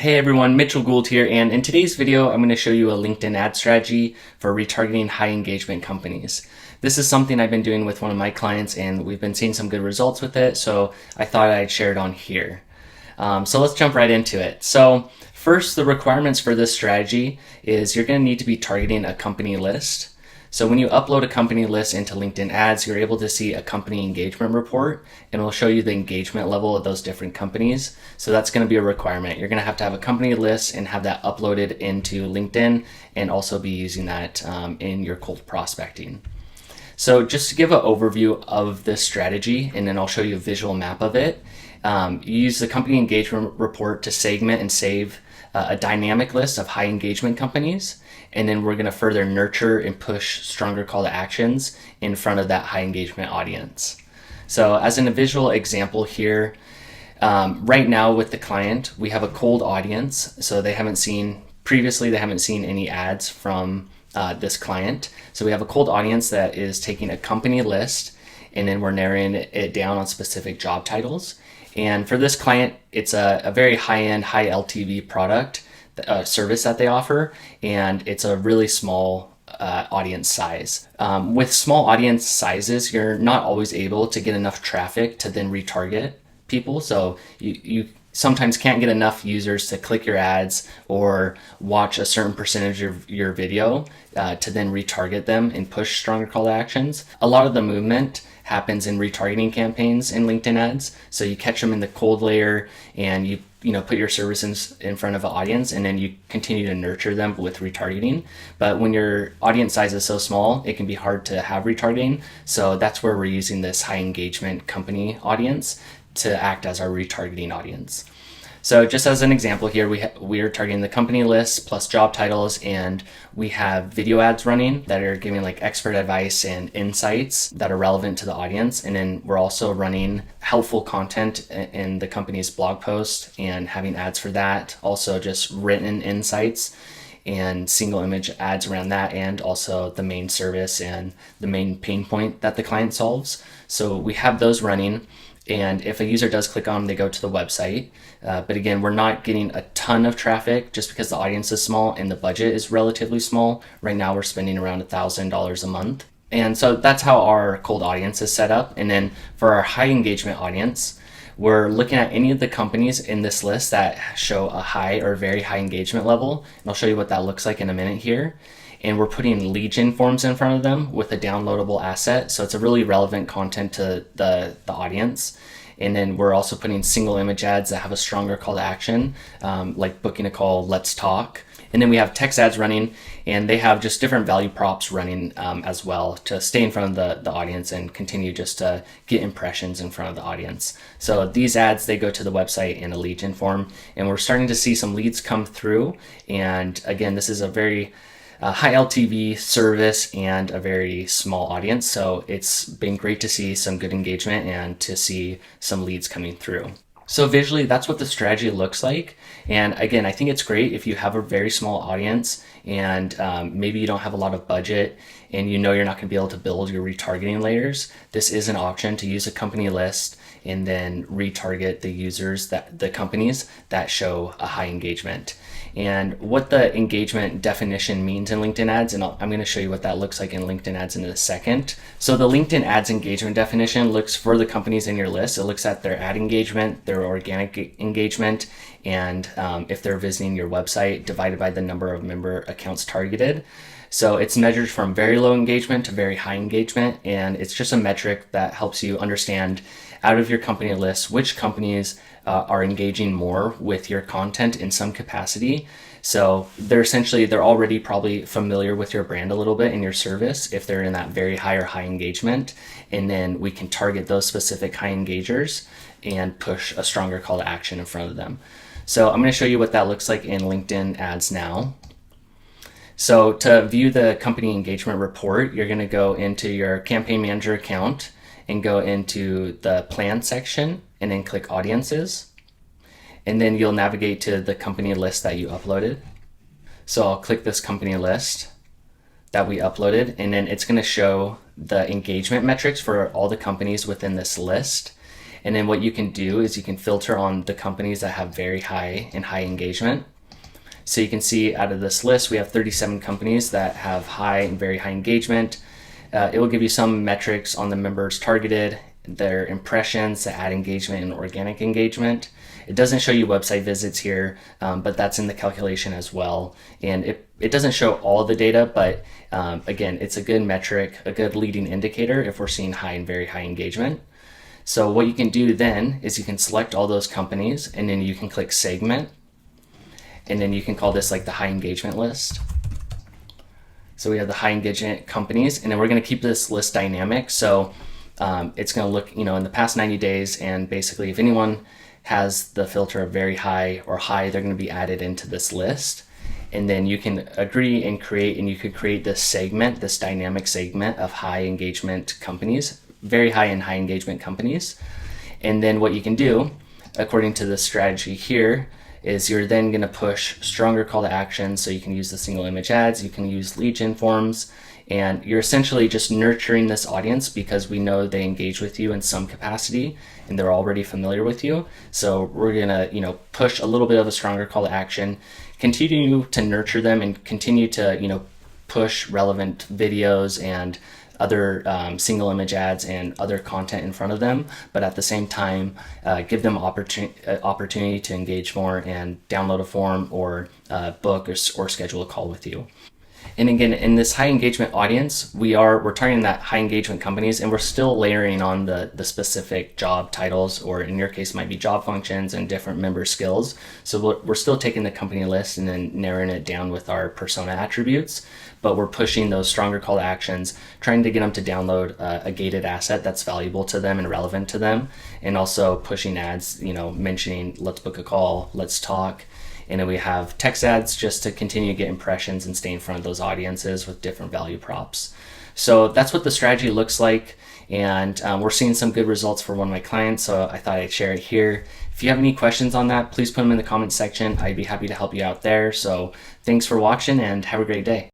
Hey everyone, Mitchell Gould here, and in today's video, I'm going to show you a LinkedIn ad strategy for retargeting high engagement companies. This is something I've been doing with one of my clients, and we've been seeing some good results with it, so I thought I'd share it on here. So let's jump right into it. So first, the requirements for this strategy is you're going to need to be targeting a company list. So when you upload a company list into LinkedIn ads, you're able to see a company engagement report, and it'll show you the engagement level of those different companies. So that's going to be a requirement. You're going to have a company list and have that uploaded into LinkedIn, and also be using that in your cold prospecting. So just to give an overview of this strategy, and then I'll show you a visual map of it. You use the company engagement report to segment and save a dynamic list of high engagement companies, and then we're going to further nurture and push stronger call to actions in front of that high engagement audience. So as a visual example here, right now with the client, we have a cold audience, so they haven't seen any ads from this client. So we have a cold audience that is taking a company list, and then we're narrowing it down on specific job titles. And for this client, it's a very high-end, high LTV product, service that they offer, and it's a really small audience size. With small audience sizes, you're not always able to get enough traffic to then retarget people. So you sometimes can't get enough users to click your ads or watch a certain percentage of your video to then retarget them and push stronger call to actions. A lot of the movement happens in retargeting campaigns in LinkedIn ads. So you catch them in the cold layer, and you put your services in front of an audience, and then you continue to nurture them with retargeting. But when your audience size is so small, it can be hard to have retargeting. So that's where we're using this high engagement company audience to act as our retargeting audience. So just as an example here, we are targeting the company list plus job titles, and we have video ads running that are giving like expert advice and insights that are relevant to the audience. And then we're also running helpful content in the company's blog post and having ads for that. Also just written insights and single image ads around that, and also the main service and the main pain point that the client solves. So we have those running. And if a user does click on them, they go to the website. But again, we're not getting a ton of traffic just because the audience is small and the budget is relatively small. Right now, we're spending around $1,000 a month. And so that's how our cold audience is set up. And then for our high engagement audience, we're looking at any of the companies in this list that show a high or very high engagement level. And I'll show you what that looks like in a minute here. And we're putting lead gen forms in front of them with a downloadable asset. So it's a really relevant content to the audience. And then we're also putting single image ads that have a stronger call to action, like booking a call, let's talk. And then we have text ads running, and they have just different value props running as well to stay in front of the audience and continue just to get impressions in front of the audience. So these ads, they go to the website in a lead gen form, and we're starting to see some leads come through. And again, this is a very high LTV service and a very small audience. So it's been great to see some good engagement and to see some leads coming through. So visually, that's what the strategy looks like. And again, I think it's great if you have a very small audience and maybe you don't have a lot of budget and you're not going to be able to build your retargeting layers. This is an option to use a company list and then retarget the companies that show a high engagement. And what the engagement definition means in LinkedIn ads, and I'm going to show you what that looks like in LinkedIn ads in a second. So the LinkedIn ads engagement definition looks for the companies in your list. It looks at their ad engagement, their organic engagement, and if they're visiting your website, divided by the number of member accounts targeted. So it's measured from very low engagement to very high engagement, and it's just a metric that helps you understand out of your company list which companies are engaging more with your content in some capacity. So they're already probably familiar with your brand a little bit and your service if they're in that very high or high engagement. And then we can target those specific high engagers and push a stronger call to action in front of them. So I'm going to show you what that looks like in LinkedIn ads now. So to view the company engagement report, you're going to go into your campaign manager account and go into the plan section and then click audiences. And then you'll navigate to the company list that you uploaded. So I'll click this company list that we uploaded, and then it's going to show the engagement metrics for all the companies within this list. And then what you can do is you can filter on the companies that have very high engagement. So you can see out of this list, we have 37 companies that have high and very high engagement. It will give you some metrics on the members targeted, their impressions, the ad engagement, and organic engagement. It doesn't show you website visits here, but that's in the calculation as well. And it doesn't show all the data, but again, it's a good metric, a good leading indicator if we're seeing high and very high engagement. So what you can do then is you can select all those companies, and then you can click segment, and then you can call this like the high engagement list. So we have the high engagement companies, and then we're going to keep this list dynamic. So it's going to look, in the past 90 days, and basically if anyone has the filter of very high or high, they're going to be added into this list. And then you can agree and create, and you could create this segment, this dynamic segment of high engagement companies, very high and high engagement companies. And then what you can do, according to the strategy here, is you're then going to push stronger call to action. So you can use the single image ads, you can use lead gen forms, and you're essentially just nurturing this audience because we know they engage with you in some capacity and they're already familiar with you. So we're going to, push a little bit of a stronger call to action, continue to nurture them, and continue to, push relevant videos and other single image ads and other content in front of them, but at the same time, give them opportunity to engage more and download a form or book or schedule a call with you. And again, in this high engagement audience, we're targeting that high engagement companies, and we're still layering on the specific job titles, or in your case, might be job functions and different member skills. So we're still taking the company list and then narrowing it down with our persona attributes, but we're pushing those stronger call to actions, trying to get them to download a gated asset that's valuable to them and relevant to them, and also pushing ads, mentioning let's book a call, let's talk. And then we have text ads just to continue to get impressions and stay in front of those audiences with different value props. So that's what the strategy looks like. And we're seeing some good results for one of my clients, so I thought I'd share it here. If you have any questions on that, please put them in the comment section. I'd be happy to help you out there. So thanks for watching, and have a great day.